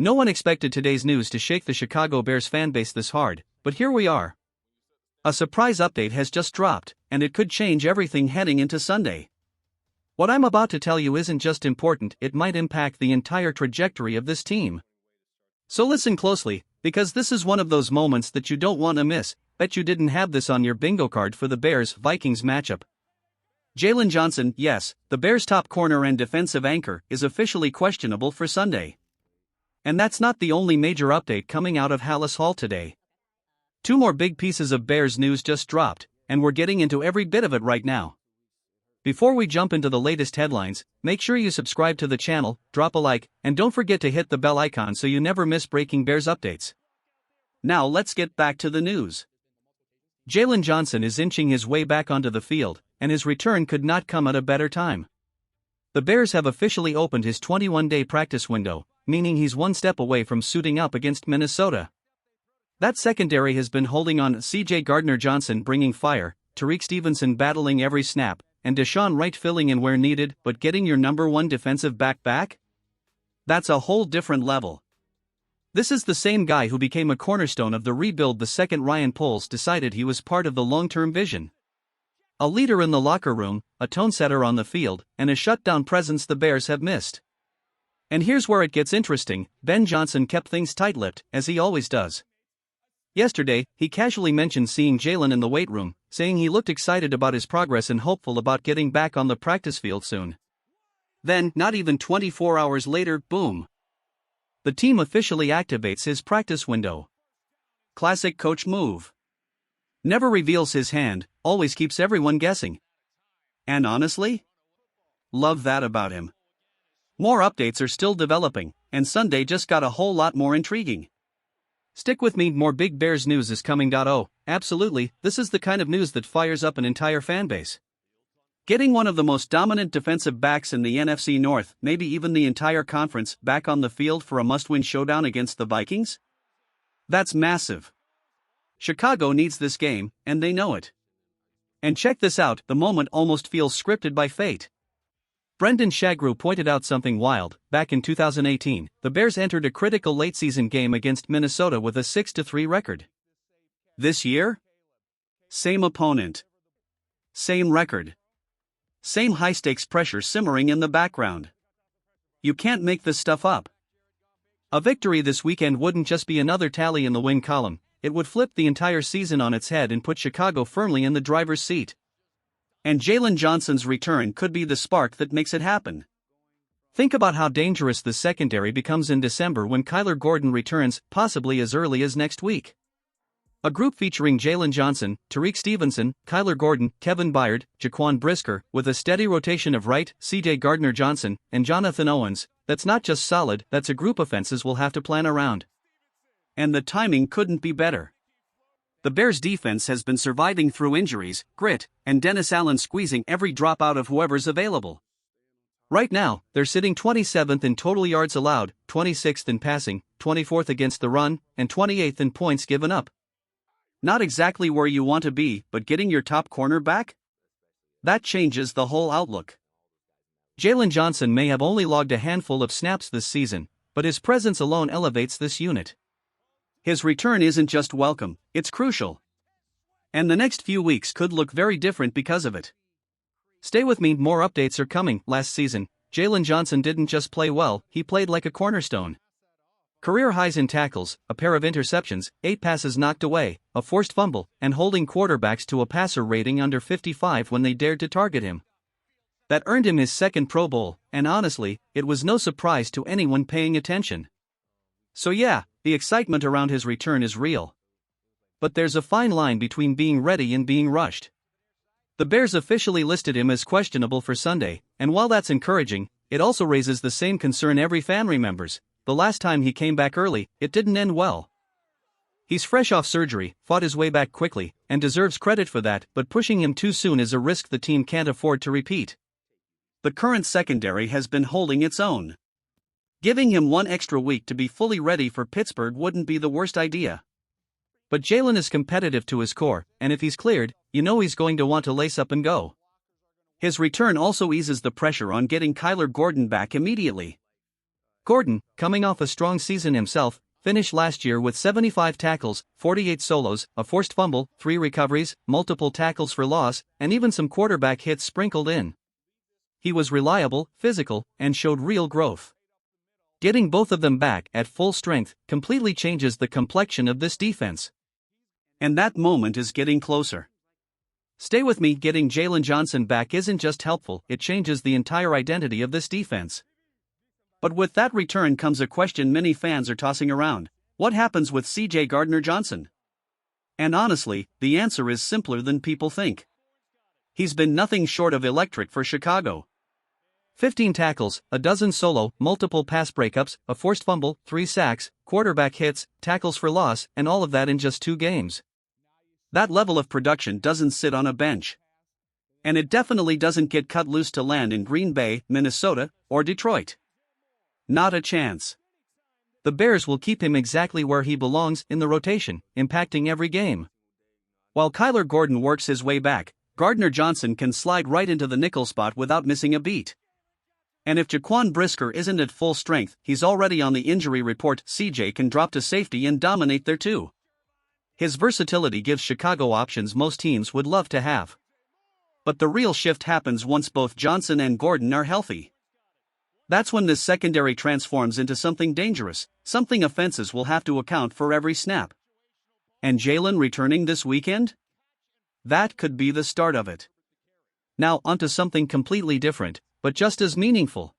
No one expected today's news to shake the Chicago Bears fanbase this hard, but here we are. A surprise update has just dropped, and it could change everything heading into Sunday. What I'm about to tell you isn't just important, it might impact the entire trajectory of this team. So listen closely, because this is one of those moments that you don't want to miss. Bet you didn't have this on your bingo card for the Bears-Vikings matchup. Jaylen Johnson, yes, the Bears' top corner and defensive anchor, is officially questionable for Sunday. And that's not the only major update coming out of Halas Hall today. Two more big pieces of Bears news just dropped, and we're getting into every bit of it right now. Before we jump into the latest headlines, make sure you subscribe to the channel, drop a like, and don't forget to hit the bell icon so you never miss breaking Bears updates. Now let's get back to the news. Jaylen Johnson is inching his way back onto the field, and his return could not come at a better time. The Bears have officially opened his 21-day practice window, meaning he's one step away from suiting up against Minnesota. That secondary has been holding on. Gardner-Johnson bringing fire, Tyrique Stevenson battling every snap, and Deshaun Wright filling in where needed, but getting your number one defensive back? That's a whole different level. This is the same guy who became a cornerstone of the rebuild the second Ryan Poles decided he was part of the long-term vision. A leader in the locker room, a tone-setter on the field, and a shutdown presence the Bears have missed. And here's where it gets interesting. Ben Johnson kept things tight-lipped, as he always does. Yesterday, he casually mentioned seeing Jaylen in the weight room, saying he looked excited about his progress and hopeful about getting back on the practice field soon. Then, not even 24 hours later, boom. The team officially activates his practice window. Classic coach move. Never reveals his hand, always keeps everyone guessing. And honestly? Love that about him. More updates are still developing, and Sunday just got a whole lot more intriguing. Stick with me, more big Bears news is coming. Oh, absolutely, this is the kind of news that fires up an entire fanbase. Getting one of the most dominant defensive backs in the NFC North, maybe even the entire conference, back on the field for a must-win showdown against the Vikings? That's massive. Chicago needs this game, and they know it. And check this out, the moment almost feels scripted by fate. Brendan Shagru pointed out something wild. Back in 2018, the Bears entered a critical late-season game against Minnesota with a 6-3 record. This year? Same opponent. Same record. Same high-stakes pressure simmering in the background. You can't make this stuff up. A victory this weekend wouldn't just be another tally in the win column, it would flip the entire season on its head and put Chicago firmly in the driver's seat. And Jaylen Johnson's return could be the spark that makes it happen. Think about how dangerous the secondary becomes in December when Kyler Gordon returns, possibly as early as next week. A group featuring Jaylen Johnson, Tyrique Stevenson, Kyler Gordon, Kevin Byard, Jaquan Brisker, with a steady rotation of Wright, Gardner-Johnson, and Jonathan Owens, that's not just solid, that's a group offenses we'll have to plan around. And the timing couldn't be better. The Bears' defense has been surviving through injuries, grit, and Dennis Allen squeezing every drop out of whoever's available. Right now, they're sitting 27th in total yards allowed, 26th in passing, 24th against the run, and 28th in points given up. Not exactly where you want to be, but getting your top corner back? That changes the whole outlook. Jaylen Johnson may have only logged a handful of snaps this season, but his presence alone elevates this unit. His return isn't just welcome, it's crucial. And the next few weeks could look very different because of it. Stay with me, more updates are coming. Last season, Jaylen Johnson didn't just play well, he played like a cornerstone. Career highs in tackles, a pair of interceptions, 8 passes knocked away, a forced fumble, and holding quarterbacks to a passer rating under 55 when they dared to target him. That earned him his second Pro Bowl, and honestly, it was no surprise to anyone paying attention. So yeah, the excitement around his return is real. But there's a fine line between being ready and being rushed. The Bears officially listed him as questionable for Sunday, and while that's encouraging, it also raises the same concern every fan remembers. The last time he came back early, it didn't end well. He's fresh off surgery, fought his way back quickly, and deserves credit for that, but pushing him too soon is a risk the team can't afford to repeat. The current secondary has been holding its own. Giving him one extra week to be fully ready for Pittsburgh wouldn't be the worst idea. But Jaylen is competitive to his core, and if he's cleared, you know he's going to want to lace up and go. His return also eases the pressure on getting Kyler Gordon back immediately. Gordon, coming off a strong season himself, finished last year with 75 tackles, 48 solos, a forced fumble, 3 recoveries, multiple tackles for loss, and even some quarterback hits sprinkled in. He was reliable, physical, and showed real growth. Getting both of them back at full strength completely changes the complexion of this defense. And that moment is getting closer. Stay with me, getting Jaylen Johnson back isn't just helpful, it changes the entire identity of this defense. But with that return comes a question many fans are tossing around: what happens with CJ Gardner-Johnson? And honestly, the answer is simpler than people think. He's been nothing short of electric for Chicago. 15 tackles, a dozen solo, multiple pass breakups, a forced fumble, 3 sacks, quarterback hits, tackles for loss, and all of that in just 2 games. That level of production doesn't sit on a bench. And it definitely doesn't get cut loose to land in Green Bay, Minnesota, or Detroit. Not a chance. The Bears will keep him exactly where he belongs, in the rotation, impacting every game. While Kyler Gordon works his way back, Gardner-Johnson can slide right into the nickel spot without missing a beat. And if Jaquan Brisker isn't at full strength, he's already on the injury report. CJ can drop to safety and dominate there too. His versatility gives Chicago options most teams would love to have. But the real shift happens once both Johnson and Gordon are healthy. That's when this secondary transforms into something dangerous, something offenses will have to account for every snap. And Jaylen returning this weekend? That could be the start of it. Now onto something completely different, but just as meaningful.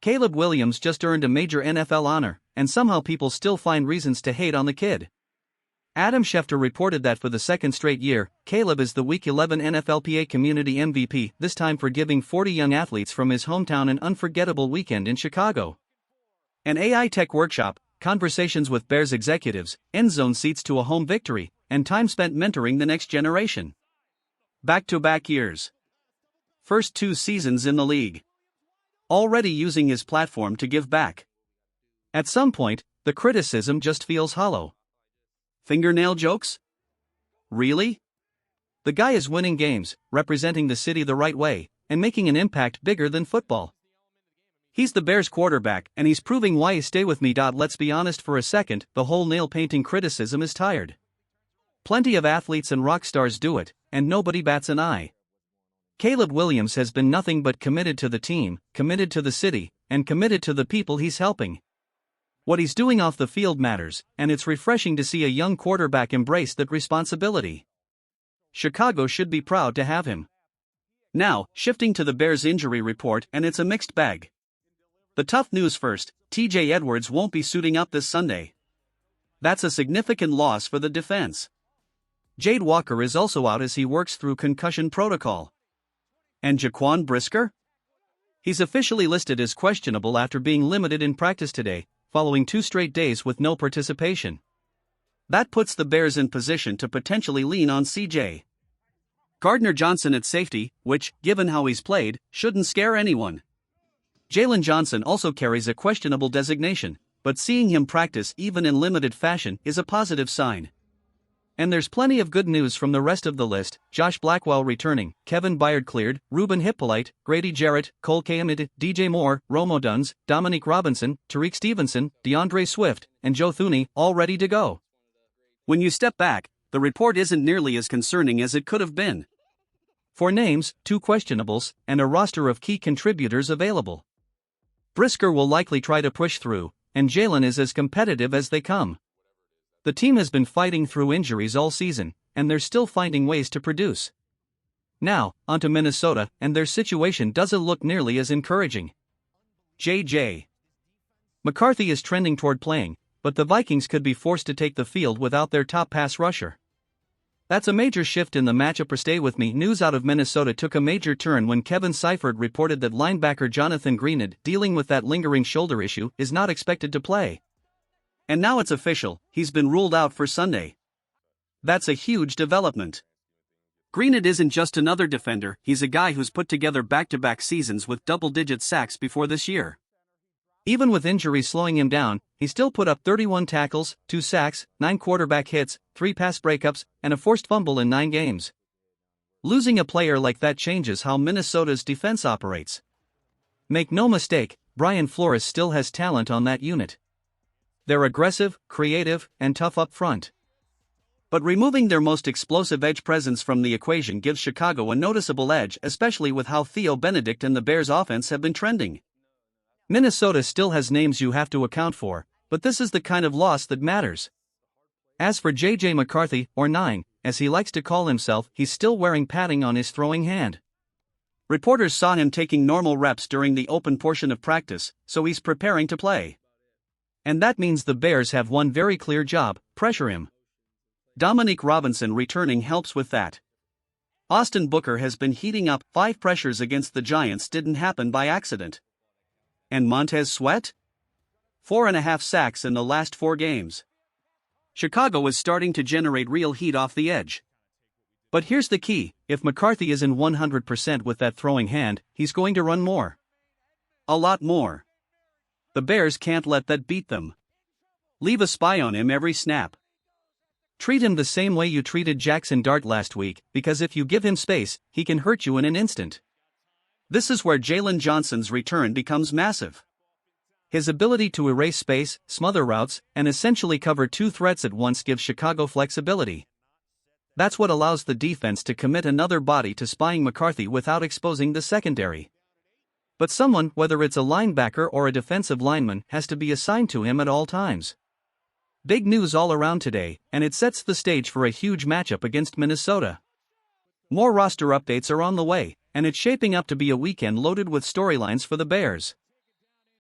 Caleb Williams just earned a major NFL honor, and somehow people still find reasons to hate on the kid. Adam Schefter reported that for the second straight year, Caleb is the Week 11 NFLPA Community MVP, this time for giving 40 young athletes from his hometown an unforgettable weekend in Chicago. An AI tech workshop, conversations with Bears executives, end zone seats to a home victory, and time spent mentoring the next generation. Back-to-back years. First 2 seasons in the league. Already using his platform to give back. At some point, the criticism just feels hollow. Fingernail jokes? Really? The guy is winning games, representing the city the right way, and making an impact bigger than football. He's the Bears quarterback, and he's proving why he stay with me. Let's be honest for a second, the whole nail-painting criticism is tired. Plenty of athletes and rock stars do it, and nobody bats an eye. Caleb Williams has been nothing but committed to the team, committed to the city, and committed to the people he's helping. What he's doing off the field matters, and it's refreshing to see a young quarterback embrace that responsibility. Chicago should be proud to have him. Now, shifting to the Bears' injury report, and it's a mixed bag. The tough news first: TJ Edwards won't be suiting up this Sunday. That's a significant loss for the defense. Jade Walker is also out as he works through concussion protocol. And Jaquan Brisker? He's officially listed as questionable after being limited in practice today, following 2 straight days with no participation. That puts the Bears in position to potentially lean on CJ. Gardner-Johnson at safety, which, given how he's played, shouldn't scare anyone. Jaylen Johnson also carries a questionable designation, but seeing him practice even in limited fashion is a positive sign. And there's plenty of good news from the rest of the list: Josh Blackwell returning, Kevin Byard cleared, Ruben Hippolyte, Grady Jarrett, Cole Kmet, DJ Moore, Rome Odunze, Dominique Robinson, Tariq Stevenson, DeAndre Swift, and Joe Thuney all ready to go. When you step back, the report isn't nearly as concerning as it could have been. 4 names, 2 questionables, and a roster of key contributors available. Brisker will likely try to push through, and Jaylen is as competitive as they come. The team has been fighting through injuries all season, and they're still finding ways to produce. Now, onto Minnesota, and their situation doesn't look nearly as encouraging. J.J. McCarthy is trending toward playing, but the Vikings could be forced to take the field without their top pass rusher. That's a major shift in the matchup. Stay with me. News out of Minnesota took a major turn when Kevin Seifert reported that linebacker Jonathan Greenard, dealing with that lingering shoulder issue, is not expected to play. And now it's official, he's been ruled out for Sunday. That's a huge development. Greenard isn't just another defender, he's a guy who's put together back-to-back seasons with double-digit sacks before this year. Even with injuries slowing him down, he still put up 31 tackles, 2 sacks, 9 quarterback hits, 3 pass breakups, and a forced fumble in 9 games. Losing a player like that changes how Minnesota's defense operates. Make no mistake, Brian Flores still has talent on that unit. They're aggressive, creative, and tough up front. But removing their most explosive edge presence from the equation gives Chicago a noticeable edge, especially with how Theo Benedict and the Bears' offense have been trending. Minnesota still has names you have to account for, but this is the kind of loss that matters. As for J.J. McCarthy, or 9, as he likes to call himself, he's still wearing padding on his throwing hand. Reporters saw him taking normal reps during the open portion of practice, so he's preparing to play. And that means the Bears have one very clear job: pressure him. Dominique Robinson returning helps with that. Austin Booker has been heating up. 5 pressures against the Giants didn't happen by accident. And Montez Sweat? 4.5 sacks in the last 4 games. Chicago is starting to generate real heat off the edge. But here's the key: if McCarthy isn't 100% with that throwing hand, he's going to run more. A lot more. The Bears can't let that beat them. Leave a spy on him every snap. Treat him the same way you treated Jackson Dart last week, because if you give him space, he can hurt you in an instant. This is where Jaylen Johnson's return becomes massive. His ability to erase space, smother routes, and essentially cover 2 threats at once gives Chicago flexibility. That's what allows the defense to commit another body to spying McCarthy without exposing the secondary. But someone, whether it's a linebacker or a defensive lineman, has to be assigned to him at all times. Big news all around today, and it sets the stage for a huge matchup against Minnesota. More roster updates are on the way, and it's shaping up to be a weekend loaded with storylines for the Bears.